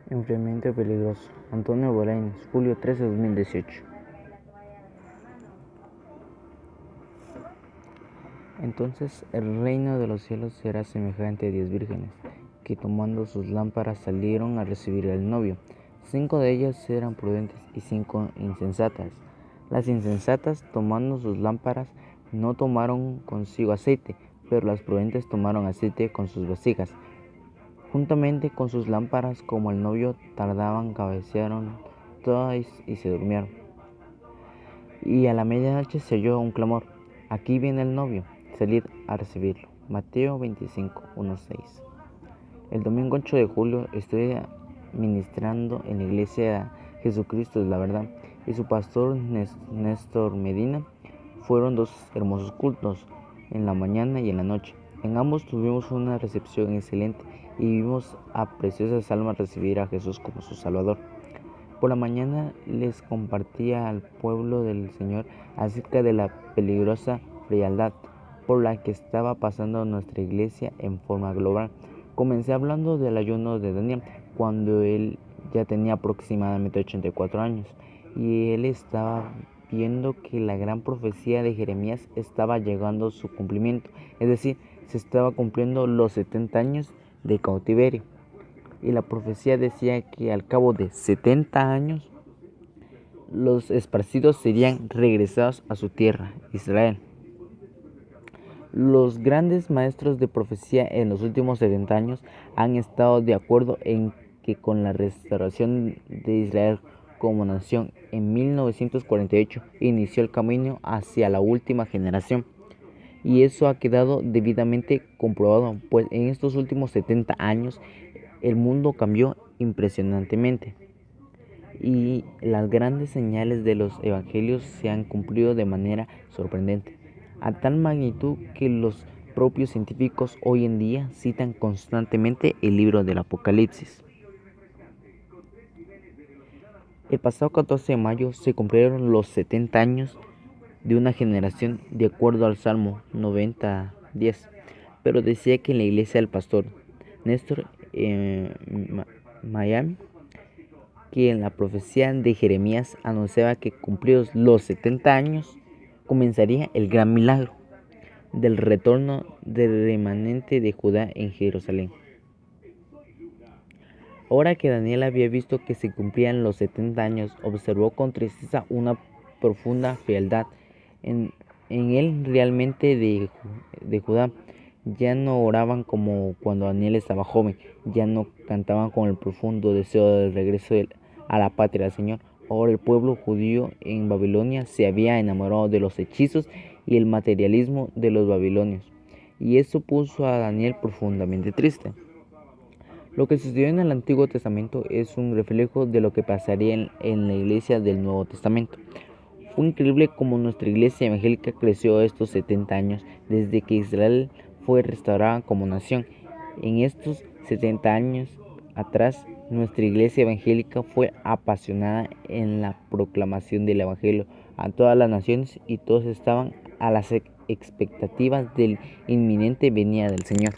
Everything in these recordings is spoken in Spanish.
Enfriamiento peligroso. Antonio Bolaños, julio 13, 2018. Entonces el reino de los cielos será semejante a 10 vírgenes, que tomando sus lámparas salieron a recibir al novio. 5 de ellas eran prudentes y 5 insensatas. Las insensatas, tomando sus lámparas, no tomaron consigo aceite, pero las prudentes tomaron aceite con sus vasijas. Juntamente con sus lámparas, como el novio tardaban, cabecearon todas y se durmieron. Y a la medianoche se oyó un clamor: aquí viene el novio, salid a recibirlo. Mateo 25, 1-6. El domingo 8 de julio estoy ministrando en la iglesia Jesucristo es la verdad, y su pastor Néstor Medina. Fueron 2 hermosos cultos, en la mañana y en la noche. En ambos tuvimos una recepción excelente y vimos a preciosas almas recibir a Jesús como su Salvador. Por la mañana les compartía al pueblo del Señor acerca de la peligrosa frialdad por la que estaba pasando nuestra iglesia en forma global. Comencé hablando del ayuno de Daniel, cuando él ya tenía aproximadamente 84 años, y él estaba viendo que la gran profecía de Jeremías estaba llegando a su cumplimiento, es decir, se estaba cumpliendo los 70 años de cautiverio. Y la profecía decía que al cabo de 70 años los esparcidos serían regresados a su tierra, Israel. Los grandes maestros de profecía en los últimos 70 años han estado de acuerdo en que con la restauración de Israel como nación en 1948 inició el camino hacia la última generación. Y eso ha quedado debidamente comprobado, pues en estos últimos 70 años el mundo cambió impresionantemente y las grandes señales de los evangelios se han cumplido de manera sorprendente, a tal magnitud que los propios científicos hoy en día citan constantemente el libro del Apocalipsis. El pasado 14 de mayo se cumplieron los 70 años de una generación, de acuerdo al Salmo 90:10, pero decía que en la iglesia del pastor Néstor Miami, que en la profecía de Jeremías anunciaba que cumplidos los 70 años comenzaría el gran milagro del retorno del remanente de Judá en Jerusalén. Ahora que Daniel había visto que se cumplían los 70 años, observó con tristeza una profunda frialdad en él realmente de Judá. Ya no oraban como cuando Daniel estaba joven, ya no cantaban con el profundo deseo del regreso a la patria del Señor. Ahora el pueblo judío en Babilonia se había enamorado de los hechizos y el materialismo de los babilonios, y eso puso a Daniel profundamente triste. Lo que sucedió en el Antiguo Testamento es un reflejo de lo que pasaría en la iglesia del Nuevo Testamento. Fue increíble cómo nuestra iglesia evangélica creció estos 70 años desde que Israel fue restaurada como nación. En estos 70 años atrás, nuestra iglesia evangélica fue apasionada en la proclamación del evangelio a todas las naciones, y todos estaban a las expectativas del inminente venida del Señor.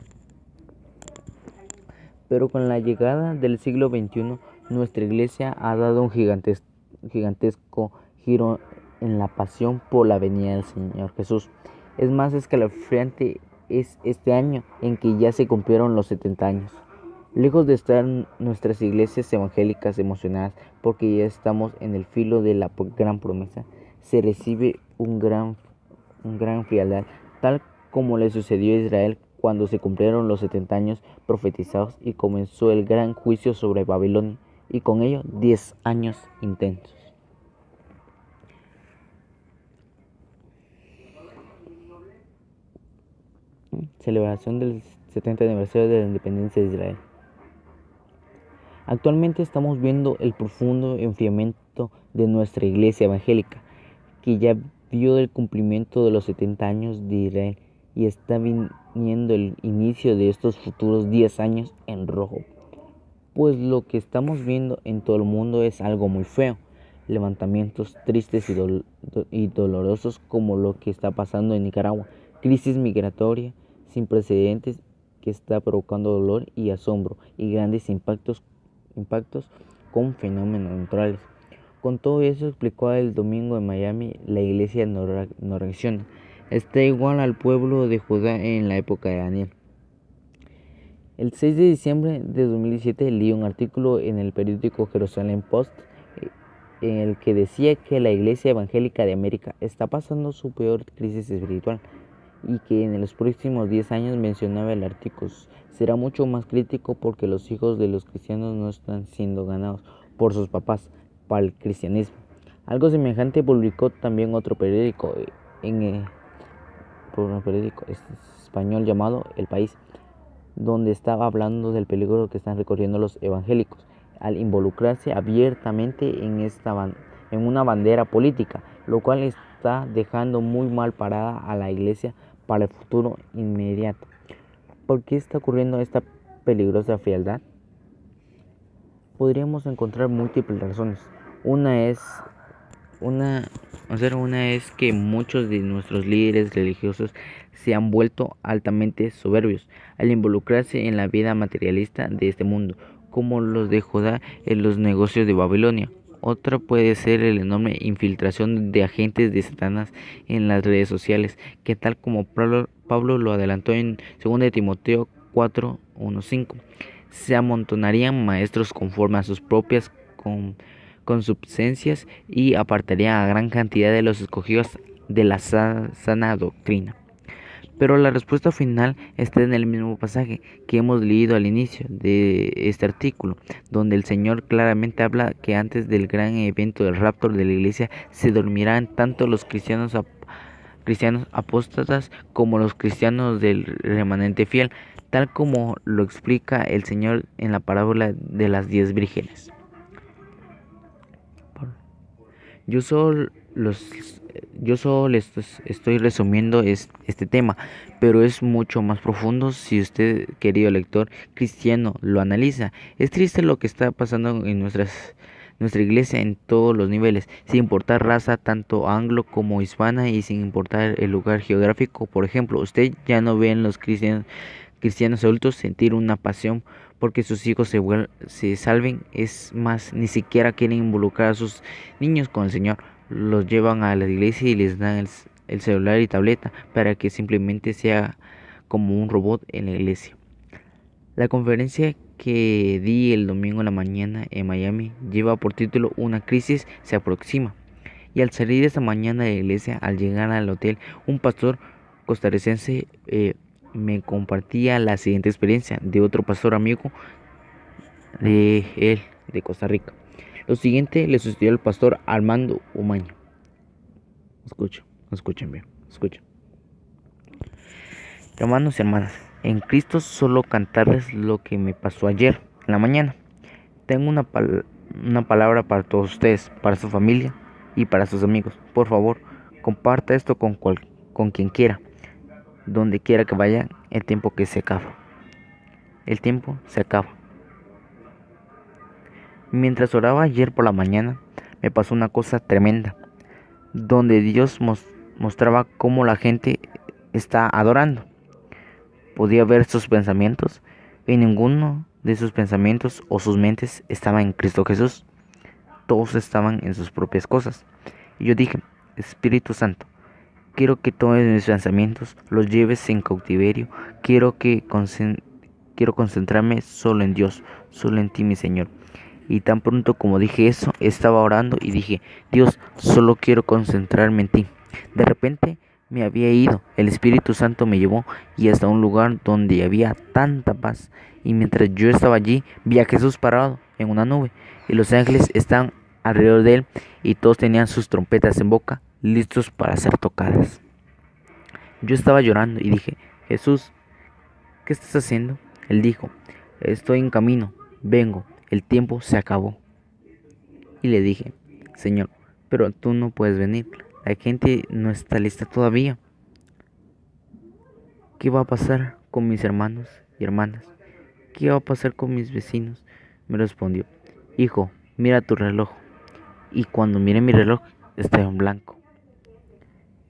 Pero con la llegada del siglo XXI, nuestra iglesia ha dado un gigantesco giro en la pasión por la venida del Señor Jesús. Es más escalofriante es este año en que ya se cumplieron los 70 años. Lejos de estar nuestras iglesias evangélicas emocionadas porque ya estamos en el filo de la gran promesa, se recibe un gran frialdad, tal como le sucedió a Israel cuando se cumplieron los 70 años profetizados y comenzó el gran juicio sobre Babilonia, y con ello 10 años intensos. Celebración del 70 aniversario de la independencia de Israel. Actualmente estamos viendo el profundo enfriamiento de nuestra iglesia evangélica, que ya vio el cumplimiento de los 70 años de Israel y está viniendo el inicio de estos futuros 10 años en rojo. pues lo que estamos viendo en todo el mundo es algo muy feo. Levantamientos tristes y dolorosos como lo que está pasando en Nicaragua, crisis migratoria sin precedentes que está provocando dolor y asombro y grandes impactos con fenómenos naturales. Con todo eso explicó el domingo en Miami, la iglesia no reacciona. Está igual al pueblo de Judá en la época de Daniel. El 6 de diciembre de 2017 leí un artículo en el periódico Jerusalem Post en el que decía que la Iglesia Evangélica de América está pasando su peor crisis espiritual y que en los próximos 10 años, mencionaba el artículo, será mucho más crítico porque los hijos de los cristianos no están siendo ganados por sus papás para el cristianismo. Algo semejante publicó también otro periódico por un periódico español llamado El País, donde estaba hablando del peligro que están recorriendo los evangélicos al involucrarse abiertamente en una bandera política, lo cual está dejando muy mal parada a la iglesia para el futuro inmediato. ¿Por qué está ocurriendo esta peligrosa frialdad? Podríamos encontrar múltiples razones. Una es que muchos de nuestros líderes religiosos se han vuelto altamente soberbios al involucrarse en la vida materialista de este mundo, como los de Judá en los negocios de Babilonia. Otra puede ser la enorme infiltración de agentes de Satanás en las redes sociales, que tal como Pablo lo adelantó en 2 Timoteo 4:1-5, se amontonarían maestros conforme a sus propias consuficiencias y apartarían a gran cantidad de los escogidos de la sana doctrina. Pero la respuesta final está en el mismo pasaje que hemos leído al inicio de este artículo, donde el Señor claramente habla que antes del gran evento del rapto de la iglesia se dormirán tanto los cristianos apóstatas como los cristianos del remanente fiel, tal como lo explica el Señor en la parábola de las 10 vírgenes. Yo solo estoy resumiendo este tema, pero es mucho más profundo si usted, querido lector cristiano, lo analiza. Es triste lo que está pasando en nuestra iglesia en todos los niveles, sin importar raza, tanto anglo como hispana, y sin importar el lugar geográfico. Por ejemplo, usted ya no ve en los cristianos adultos sentir una pasión porque sus hijos se salven. Es más, ni siquiera quieren involucrar a sus niños con el Señor. Los llevan a la iglesia y les dan el celular y tableta para que simplemente sea como un robot en la iglesia. La conferencia que di el domingo en la mañana en Miami lleva por título "Una crisis se aproxima". Y al salir esta mañana de la iglesia, al llegar al hotel, un pastor costarricense me compartía la siguiente experiencia de otro pastor amigo de Costa Rica. Lo siguiente le sucedió al pastor Armando Umaña. Escuchen bien. Hermanos y hermanas, en Cristo solo cantarles lo que me pasó ayer en la mañana. Tengo una palabra para todos ustedes, para su familia y para sus amigos. Por favor, comparta esto con quien quiera, donde quiera que vaya. El tiempo se acaba. Mientras oraba ayer por la mañana, me pasó una cosa tremenda, donde Dios mostraba cómo la gente está adorando. Podía ver sus pensamientos, y ninguno de sus pensamientos o sus mentes estaba en Cristo Jesús. Todos estaban en sus propias cosas. Y yo dije: Espíritu Santo, quiero que tomes mis pensamientos, los lleves en cautiverio. Quiero concentrarme solo en Dios, solo en ti, mi Señor. Y tan pronto como dije eso, estaba orando y dije: Dios, solo quiero concentrarme en ti. De repente me había ido, el Espíritu Santo me llevó y hasta un lugar donde había tanta paz. Y mientras yo estaba allí, vi a Jesús parado en una nube, y los ángeles estaban alrededor de él, y todos tenían sus trompetas en boca, listos para ser tocadas. Yo estaba llorando y dije: Jesús, ¿qué estás haciendo? Él dijo: Estoy en camino, vengo, el tiempo se acabó. Y le dije: Señor, pero tú no puedes venir, la gente no está lista todavía. ¿Qué va a pasar con mis hermanos y hermanas? ¿Qué va a pasar con mis vecinos? Me respondió: Hijo, mira tu reloj. Y cuando miré mi reloj, estaba en blanco.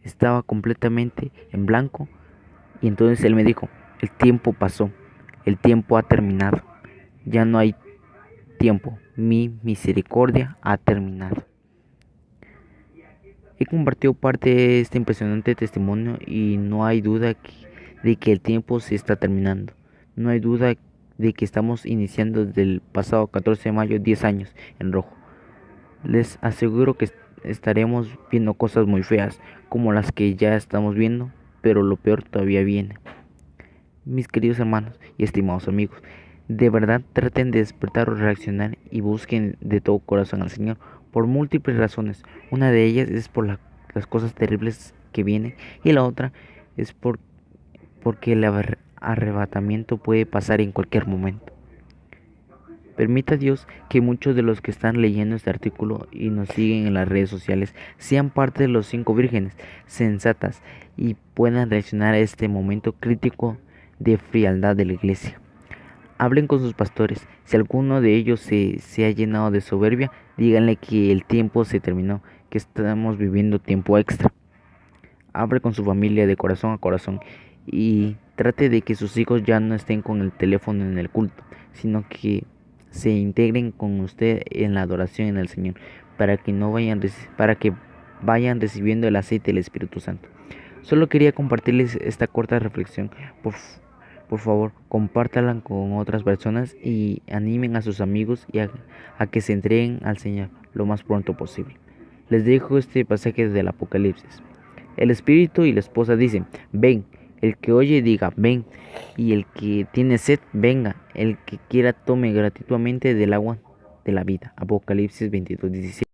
Estaba completamente en blanco. Y entonces él me dijo: el tiempo pasó, el tiempo ha terminado. Ya no hay tiempo, mi misericordia ha terminado. He compartido parte de este impresionante testimonio y no hay duda de que el tiempo se está terminando. No hay duda de que estamos iniciando desde el pasado 14 de mayo 10 años en rojo. Les aseguro que estaremos viendo cosas muy feas, como las que ya estamos viendo, pero lo peor todavía viene. Mis queridos hermanos y estimados amigos, de verdad traten de despertar o reaccionar y busquen de todo corazón al Señor por múltiples razones. Una de ellas es por las cosas terribles que vienen y la otra es porque el arrebatamiento puede pasar en cualquier momento. Permita Dios que muchos de los que están leyendo este artículo y nos siguen en las redes sociales sean parte de los 5 vírgenes sensatas y puedan reaccionar a este momento crítico de frialdad de la iglesia. Hablen con sus pastores. Si alguno de ellos se ha llenado de soberbia, díganle que el tiempo se terminó, que estamos viviendo tiempo extra. Hable con su familia de corazón a corazón y trate de que sus hijos ya no estén con el teléfono en el culto, sino que se integren con usted en la adoración en el Señor, para que vayan recibiendo el aceite del Espíritu Santo. Solo quería compartirles esta corta reflexión. Por favor, compártanla con otras personas y animen a sus amigos a que se entreguen al Señor lo más pronto posible. Les dejo este pasaje del Apocalipsis. El espíritu y la esposa dicen: ven. El que oye diga: ven. Y el que tiene sed, venga. El que quiera tome gratuitamente del agua de la vida. Apocalipsis 22:17.